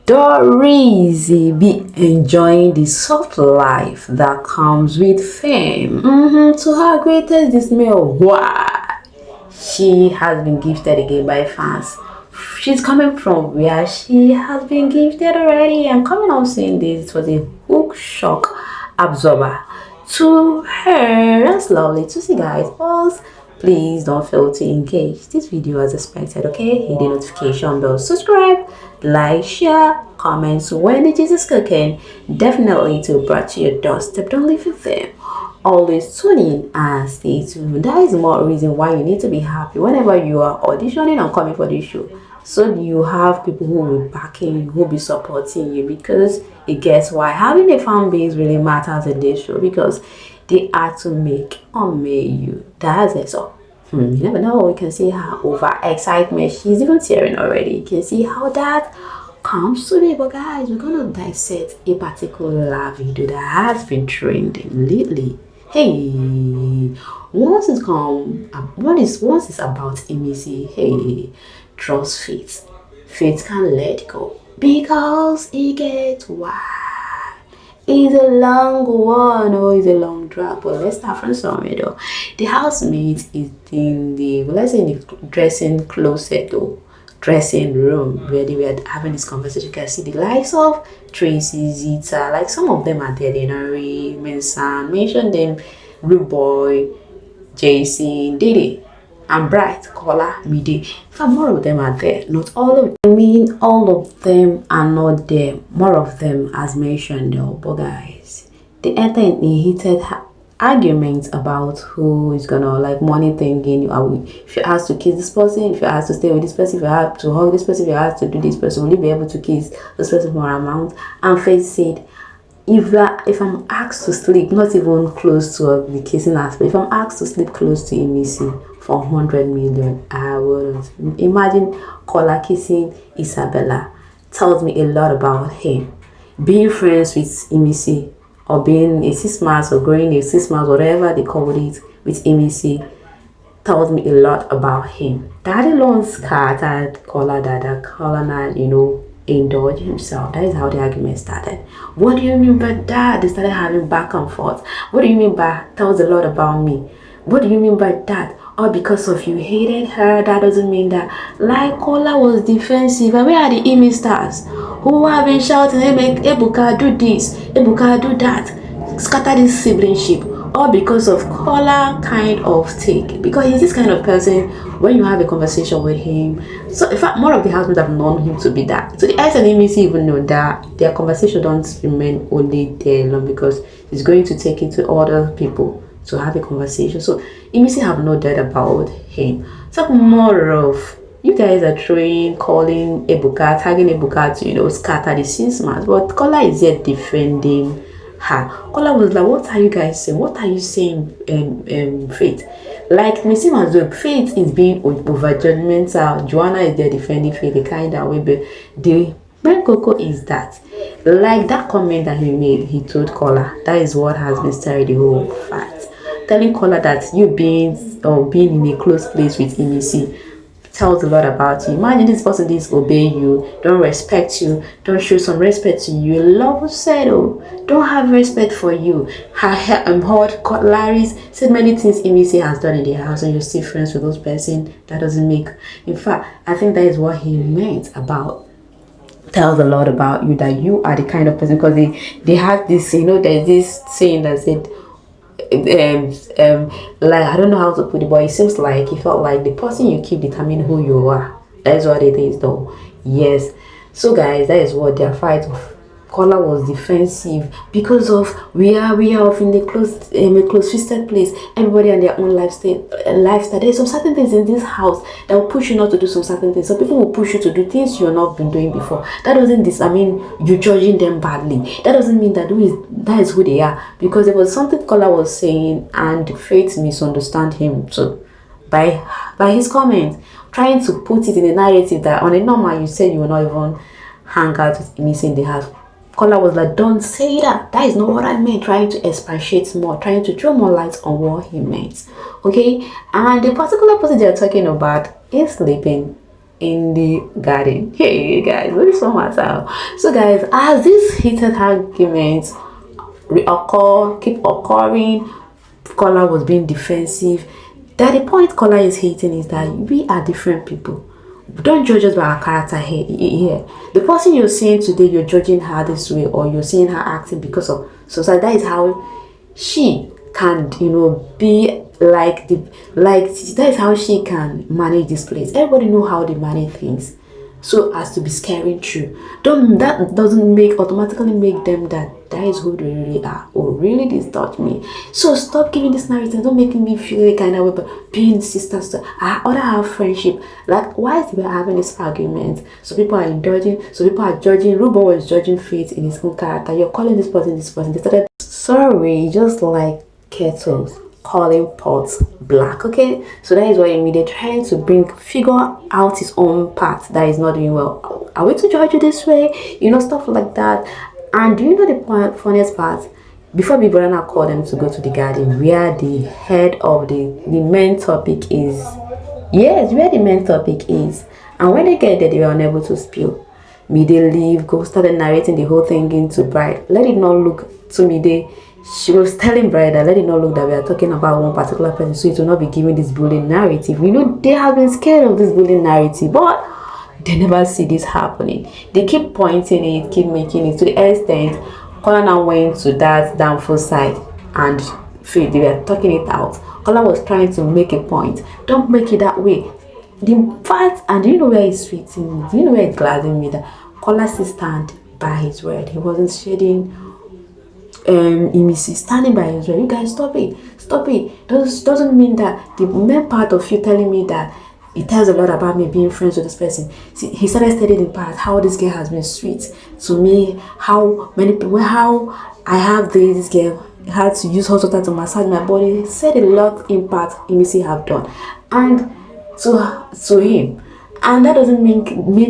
Easy be enjoying the soft life that comes with fame. To her greatest dismay, why she has been gifted again by fans. She's coming from where she has been gifted already. I'm coming out saying this. It was a hook shock absorber to her. That's lovely to see, guys. Pause. Please don't fail to engage this video as expected, okay? Hit the notification bell, subscribe, like, share, comments when the Jesus cooking. Definitely to brought to your doorstep. Don't leave it there. Always tune in and stay tuned. That is more reason why you need to be happy whenever you are auditioning and coming for this show. So you have people who will be backing you, who will be supporting you, because it gets why having a fan base really matters in this show, because they are to make or make you. That's it. So you never know. You can see her over excitement. She's even tearing already. You can see how that comes to be. But guys, we're gonna dissect a particular video that has been trending lately. Hey, once it's about Imisi, hey, trust faith. Faith can let go because it gets wild. It's a long one, or it's a long drag, but let's start from somewhere though. The housemate is in the, let's say, in the dressing closet or dressing room where they were having this conversation. You can see the likes of Tracy, Zita, like some of them are there. They don't really mention them, Rooboy, JC, Diddy, and Bright, Kola, Mide. In more of them are there. Not all of them. I mean, all of them are not there. More of them, as mentioned, though. But guys, they enter in a heated argument about who is gonna like money thinking. If you ask to kiss this person, if you ask to stay with this person, if you have to hug this person, if you ask to do this person, will you be able to kiss this person for an amount? And Faith said, if I'm asked to sleep, not even close to the kissing aspect, if I'm asked to sleep close to Imisi for 100 million, I wouldn't. Imagine Kola kissing Isabella. Tells me a lot about him. Being friends with Imisi, or being a 6 months or growing a 6 months, whatever they call it, with Imisi, tells me a lot about him. Daddy alone scattered Kola Dada, Kola, indulge himself. That is how the argument started. What do you mean by that? They started having back and forth. What do you mean by tells a lot about me? What do you mean by that? Or because of you hated her, that doesn't mean that. Like Kola was defensive. And where are the Imistars who have been shouting, hey, make Ebuka do this, Ebuka do that, scatter this siblingship? Or because of Kola kind of take, because he's this kind of person. When you have a conversation with him, so in fact more of the housemates have known him to be that. So the S and Imisi even know that their conversation don't remain only there long, because he's going to take it to other people to have a conversation. So Imisi have no doubt about him. So more of you guys are calling Ebuka, tagging Ebuka to scatter the 6 months, but Kola is yet defending her. Kola was like, what are you guys saying? What are you saying, Faith? Like, me seem as though Faith is being over judgmental. Joanna is there defending Faith, the kind of way, but the main cocoa is that, like that comment that he made, he told Kola, that is what has been stirring the whole fact. Telling Kola that you being in a close place with Imisi tells a lot about you. Imagine this person disobey you, don't respect you, don't show some respect to you. Love settle, don't have respect for you. Heard Larry's said many things Imisi has done in the house, and you're still friends with those person. That doesn't make. In fact, I think that is what he meant about. Tells a lot about you, that you are the kind of person, because they have this, there's this saying that said, like, I don't know how to put it, but it seems like he felt like the person you keep determine who you are. That is what it is though. Yes. So guys, that is what their fight of Kola was defensive because of we are off in the close fisted place. Everybody and their own lifestyle. There's some certain things in this house that will push you not to do some certain things. Some people will push you to do things you're not been doing before. That doesn't mean you're judging them badly. That doesn't mean that is who they are. Because there was something Kola was saying and Faith misunderstood him. So by his comment, trying to put it in a narrative that on a normal you said you will not even hang out with Imisi in the house. Kola was like, don't say that. That is not what I meant. Trying to expatiate more, trying to throw more light on what he meant. Okay? And the particular person they're talking about is sleeping in the garden. Hey guys, what is so matter? So guys, as these heated arguments keep occurring, Kola was being defensive. That the point Kola is hating is that we are different people. Don't judge us by our character here. The person you're seeing today, you're judging her this way, or you're seeing her acting because of society. That is how she can, be like that is how she can manage this place. Everybody know how they manage things, so as to be scaring through. That doesn't automatically make them that is who they really are. Oh, really, this taught me. So stop giving this narrative. Don't making me feel like kind of way, but being sisters. Other have friendship. Like, why is we having this argument? So people are judging. So people are judging. Rubo was judging Faith in his own character. You're calling this person this person. They started, sorry, just like kettles calling pots black. Okay, so that is what I mean. They're trying to figure out his own part that is not doing well. Are we to judge you this way? Stuff like that. And do you know the funniest part? Before Big Brother called them to go to the garden, where the head of the main topic is. Yes, where the main topic is. And when they get there, they were unable to spill. Mide leave, go started narrating the whole thing into Bright. Let it not look to Mide. She was telling Bright that let it not look that we are talking about one particular person, so it will not be giving this bullying narrative. They have been scared of this bullying narrative, but they never see this happening. They keep pointing it, keep making it to the extent Kola now went to that downfall side and Faith, they were talking it out. Kola was trying to make a point. Don't make it that way. The fact, and do you know where he's fitting? Do you know where it's glazing me that Kola still stand by his word? He wasn't shedding Imisi, standing by his word. You guys stop it. Doesn't mean that the main part of you telling me that it tells a lot about me being friends with this person. See, he started studying in part how this girl has been sweet to me, how I have this girl had to use hot water to massage my body. He said a lot in part Imisi have done, and to him, and that doesn't mean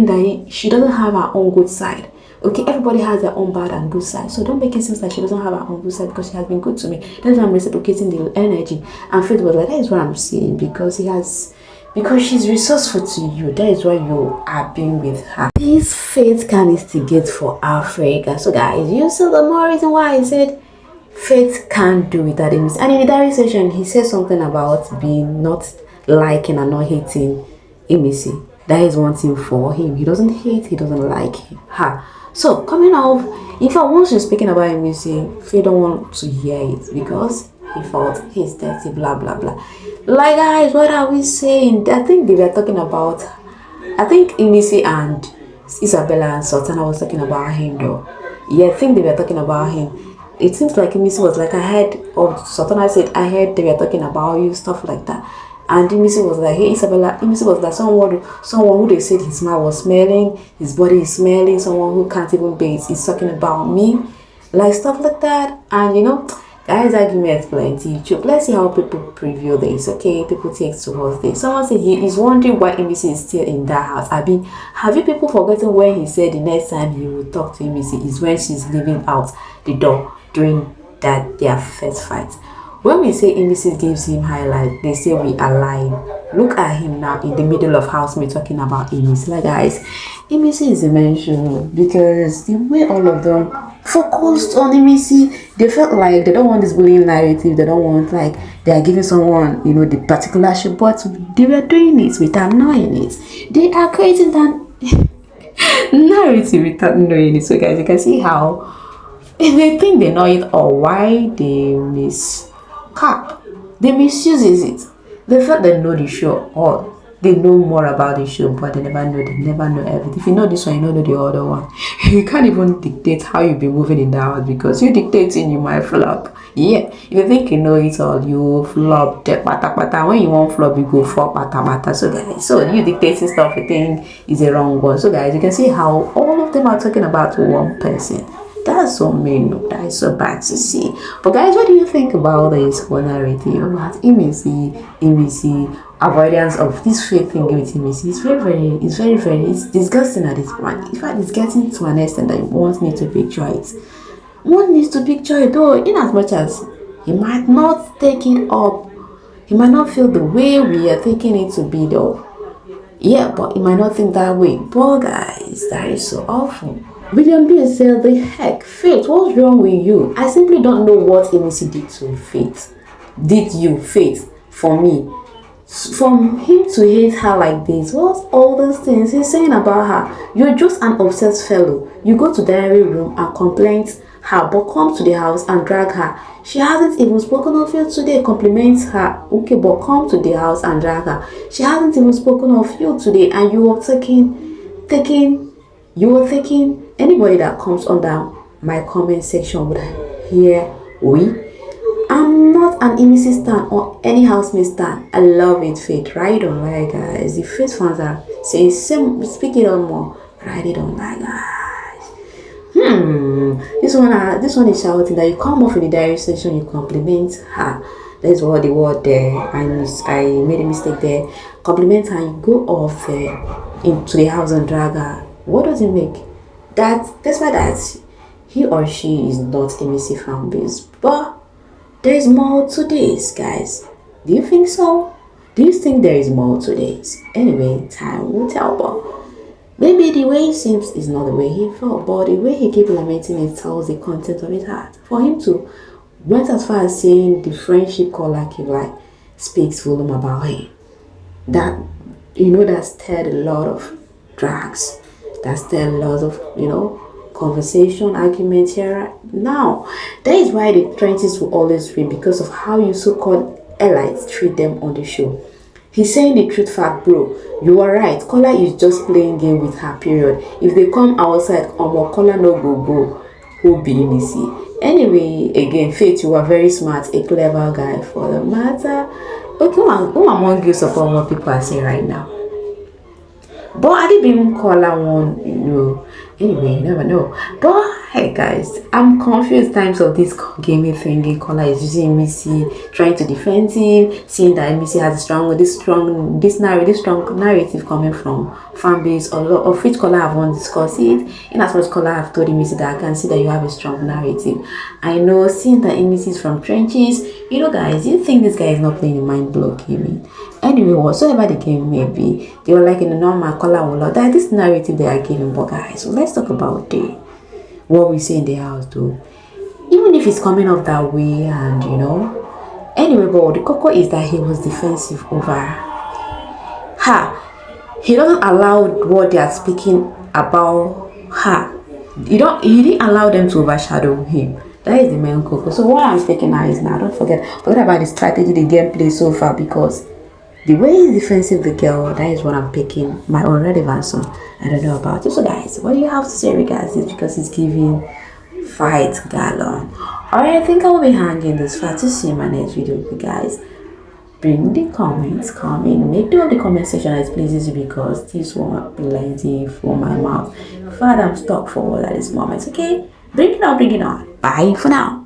that she doesn't have her own good side. Okay, everybody has their own bad and good side, so don't make it seem like she doesn't have her own good side because she has been good to me. That's why I'm reciprocating the energy. And Faith was like, that is what I'm saying, because she's resourceful to you. That is why you are being with her. This Faith can instigate for Africa. So guys, you see the more reason why I said Faith can't do without Imisi. And in the diary session, he said something about being not liking and not hating Imisi. That is one thing for him. He doesn't hate, he doesn't like her. So coming off, if I want you speaking about Imisi, Faith don't want to hear it because he felt he's dirty, blah blah blah. Like guys, what are we saying? I think they were talking about, I think Imisi and Isabella and Sultana was talking about him though. Yeah, I think they were talking about him. It seems like Imisi was like, I heard, or Sultana said, I heard they were talking about you, stuff like that. And Imisi was like, hey Isabella, Imisi was like someone who they said his mouth was smelling, his body is smelling, someone who can't even bathe is talking about me, like stuff like that. And guys, arguments plenty. Let's see how people preview this. Okay, people take towards this. Someone said he is wondering why Imisi is still in that house. Have you people forgotten when he said the next time he will talk to Imisi is when she's leaving out the door during their first fight? When we say Imisi gives him highlight, they say we are lying. Look at him now in the middle of housemate talking about Imisi. Like guys, Imisi is dimensional because the way all of them focused on Imisi, they felt like they don't want this bullying narrative. They don't want like they are giving someone the particular shit, but they were doing it without knowing it. They are creating that narrative without knowing it. So guys, you can see how they think they know it or why they they misuses it. They felt they know the show or they know more about the show, but they never know everything. If you know this one, you know the other one. You can't even dictate how you be moving in the house because you dictating, you might flop. Yeah, if you think you know it all, you flop. When you want flop, you go for pata. So guys, so you dictating stuff you think is a wrong one. So guys, you can see how all of them are talking about one person. That's so mean. That is so bad to see. But guys, what do you think about this whole narrative about Imisi, avoidance of this Faith thing with Imisi? It's disgusting at this point. In fact, it's getting to an extent that you want me to picture it. One needs to picture it though, in as much as he might not take it up, he might not feel the way we are taking it to be though. Yeah, but you might not think that way. But guys, that is so awful. William B said, the heck, Faith, what's wrong with you? I simply don't know what Imisi did to Faith. Did you, Faith, for me? From him to hate her like this, what's all those things he's saying about her? You're just an obsessed fellow. You go to diary room and complain her, but come to the house and drag her. She hasn't even spoken of you today. Compliments her, okay, but come to the house and drag her. She hasn't even spoken of you today, and you were thinking anybody that comes under my comment section would hear we. I'm not an Imisi stan or any housemate stan. I love it, Faith. Ride on, like guys. The Faith fans are saying speak it on more. Ride it on, like guys. This one is shouting that you come off in the diary section, you compliment her. That's what the word there. I made a mistake there. Compliment her, you go off into the house and drag her. What does it make? That's why that he or she is not Imisi fan base. But there is more to this, guys. Do you think so? Do you think there is more to this? Anyway, time will tell. But maybe the way he seems is not the way he felt, but the way he keeps lamenting it tells the content of his heart. For him to went as far as saying the friendship Kola keep like speaks volume about him. That that stirred a lot of drags. That stirred a lot of conversation, arguments here right now. That is why the trenches will always win, because of how you so-called elites treat them on the show. He's saying the truth fact, bro. You are right. Kola is just playing game with her, period. If they come outside, Kola no go. Who be Imisi? Anyway, again, Faith, you are very smart, a clever guy for the matter. Okay, who among you support what people are saying right now? But I didn't even Kola one, Anyway, you never know. But hey guys, I'm confused times of this gaming thing. Kola is using Imisi, trying to defend him, seeing that Imisi has this strong narrative coming from fan base, of which Kola have won't discuss it. In as much Kola have told Imisi that I can see that you have a strong narrative. I know, seeing that Imisi is from trenches, guys, you think this guy is not playing a mind blow gaming. Anyway, whatsoever the game may be, they were like in the normal Kola will that this narrative they are giving. But guys, so let's talk about what we say in the house though. Even if it's coming off that way, and anyway, but the cocoa is that he was defensive over her. He doesn't allow what they are speaking about her. He didn't allow them to overshadow him. That is the main cocoa. So what I'm taking now is don't forget about the strategy, the gameplay so far, because the way he's defensive the girl, that is what I'm picking my own relevance on. I don't know about it. So guys, what do you have to say regards this? Because he's giving fight gallon. Alright, I think I will be hanging this far to see my next video with you guys. Bring the comments coming. Make the comment section as pleases you, because this won't be lengthy for my mouth. Father, I'm stuck forward at this moment. Okay, bring it on. Bye for now.